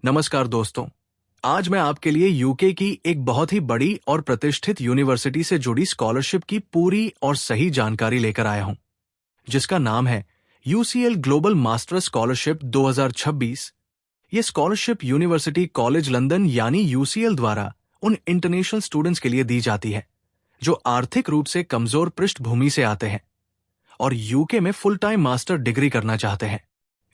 नमस्कार दोस्तों। आज मैं आपके लिए यूके की एक बहुत ही बड़ी और प्रतिष्ठित यूनिवर्सिटी से जुड़ी स्कॉलरशिप की पूरी और सही जानकारी लेकर आया हूं, जिसका नाम है यूसीएल ग्लोबल मास्टर स्कॉलरशिप 2026। ये स्कॉलरशिप यूनिवर्सिटी कॉलेज लंदन यानी यूसीएल द्वारा उन इंटरनेशनल स्टूडेंट्स के लिए दी जाती है जो आर्थिक रूप से कमजोर पृष्ठभूमि से आते हैं और यूके में फुल टाइम मास्टर डिग्री करना चाहते हैं।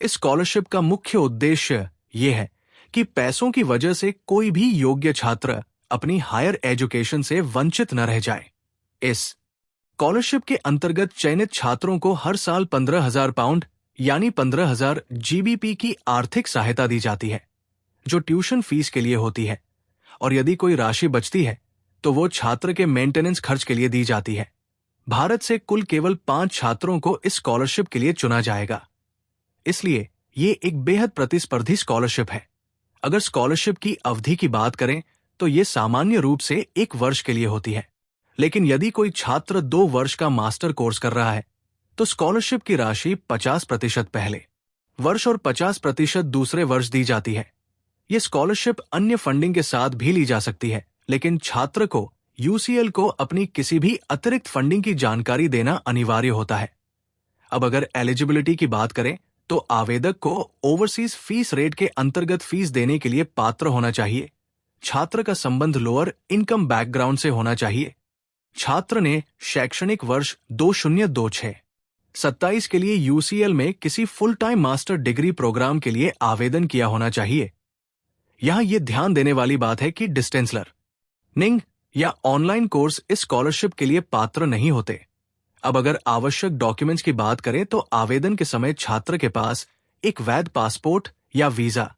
इस स्कॉलरशिप का मुख्य उद्देश्य ये है कि पैसों की वजह से कोई भी योग्य छात्र अपनी हायर एजुकेशन से वंचित न रह जाए। इस स्कॉलरशिप के अंतर्गत चयनित छात्रों को हर साल 15,000 पाउंड यानी 15,000 जीबीपी की आर्थिक सहायता दी जाती है, जो ट्यूशन फीस के लिए होती है, और यदि कोई राशि बचती है तो वो छात्र के मेंटेनेंस खर्च के लिए दी जाती है। भारत से कुल केवल 5 छात्रों को इस स्कॉलरशिप के लिए चुना जाएगा, इसलिए ये एक बेहद प्रतिस्पर्धी स्कॉलरशिप है। अगर स्कॉलरशिप की अवधि की बात करें तो ये सामान्य रूप से 1 वर्ष के लिए होती है, लेकिन यदि कोई छात्र 2 वर्ष का मास्टर कोर्स कर रहा है तो स्कॉलरशिप की राशि 50% पहले वर्ष और 50% दूसरे वर्ष दी जाती है। ये स्कॉलरशिप अन्य फंडिंग के साथ भी ली जा सकती है, लेकिन छात्र को यूसीएल को अपनी किसी भी अतिरिक्त फंडिंग की जानकारी देना अनिवार्य होता है। अब अगर एलिजिबिलिटी की बात करें तो आवेदक को ओवरसीज फीस रेट के अंतर्गत फीस देने के लिए पात्र होना चाहिए। छात्र का संबंध लोअर इनकम बैकग्राउंड से होना चाहिए। छात्र ने शैक्षणिक वर्ष 2026-27 के लिए यूसीएल में किसी full time master degree program के लिए आवेदन किया होना चाहिए। यहां यह ध्यान देने वाली बात है कि डिस्टेंस लर्निंग या ऑनलाइन कोर्स इस स्कॉलरशिप के लिए पात्र नहीं होते। अब अगर आवश्यक डॉक्यूमेंट्स की बात करें तो आवेदन के समय छात्र के पास एक वैध पासपोर्ट या वीजा,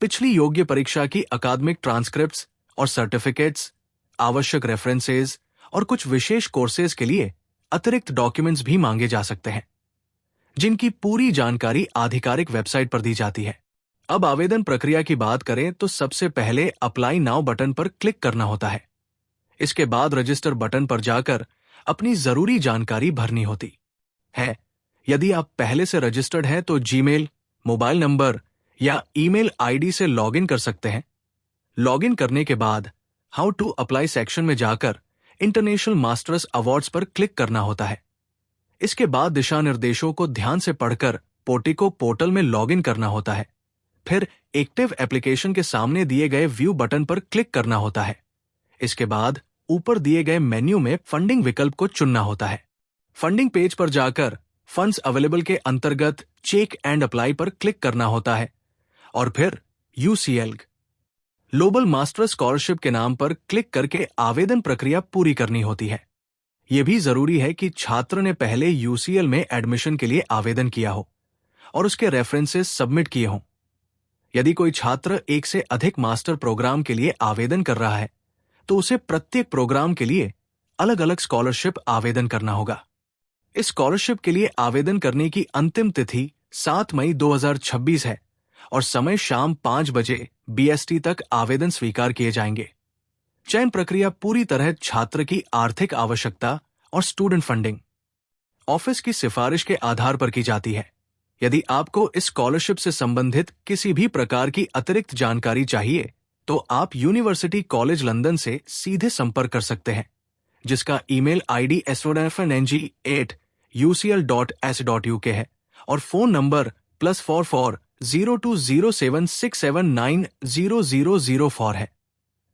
पिछली योग्य परीक्षा की अकादमिक ट्रांसक्रिप्ट्स और सर्टिफिकेट्स, आवश्यक रेफरेंसेज और कुछ विशेष कोर्सेज के लिए अतिरिक्त डॉक्यूमेंट्स भी मांगे जा सकते हैं, जिनकी पूरी जानकारी आधिकारिक वेबसाइट पर दी जाती है। अब आवेदन प्रक्रिया की बात करें तो सबसे पहले अप्लाई नाउ बटन पर क्लिक करना होता है। इसके बाद रजिस्टर बटन पर जाकर अपनी जरूरी जानकारी भरनी होती है। यदि आप पहले से रजिस्टर्ड हैं तो जीमेल, मोबाइल नंबर या ईमेल आईडी से लॉगिन कर सकते हैं। लॉगिन करने के बाद हाउ टू अप्लाई सेक्शन में जाकर इंटरनेशनल मास्टर्स अवार्ड्स पर क्लिक करना होता है। इसके बाद दिशा निर्देशों को ध्यान से पढ़कर पोर्टिको पोर्टल में लॉगिन करना होता है। फिर एक्टिव एप्लीकेशन के सामने दिए गए व्यू बटन पर क्लिक करना होता है। इसके बाद ऊपर दिए गए मेन्यू में फंडिंग विकल्प को चुनना होता है। फंडिंग पेज पर जाकर फंड्स अवेलेबल के अंतर्गत चेक एंड अप्लाई पर क्लिक करना होता है और फिर यूसीएल ग्लोबल मास्टर स्कॉलरशिप के नाम पर क्लिक करके आवेदन प्रक्रिया पूरी करनी होती है। यह भी जरूरी है कि छात्र ने पहले यूसीएल में एडमिशन के लिए आवेदन किया हो और उसके रेफरेंसेस सबमिट किए हों। यदि कोई छात्र एक से अधिक मास्टर प्रोग्राम के लिए आवेदन कर रहा है तो उसे प्रत्येक प्रोग्राम के लिए अलग अलग स्कॉलरशिप आवेदन करना होगा। इस स्कॉलरशिप के लिए आवेदन करने की अंतिम तिथि 7 मई 2026 है और समय शाम 5 बजे BST तक आवेदन स्वीकार किए जाएंगे। चयन प्रक्रिया पूरी तरह छात्र की आर्थिक आवश्यकता और स्टूडेंट फंडिंग ऑफिस की सिफारिश के आधार पर की जाती है। यदि आपको इस स्कॉलरशिप से संबंधित किसी भी प्रकार की अतिरिक्त जानकारी चाहिए तो आप यूनिवर्सिटी कॉलेज लंदन से सीधे संपर्क कर सकते हैं, जिसका ईमेल आईडी sfng@ucl.s.uk है और फोन नंबर +44 020767900004 है।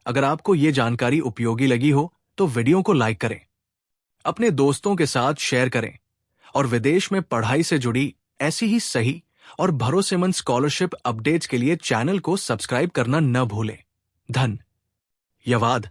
अगर आपको ये जानकारी उपयोगी लगी हो तो वीडियो को लाइक करें, अपने दोस्तों के साथ शेयर करें और विदेश में पढ़ाई से जुड़ी ऐसी ही सही और भरोसेमंद स्कॉलरशिप अपडेट्स के लिए चैनल को सब्सक्राइब करना न भूलें। धन्यवाद।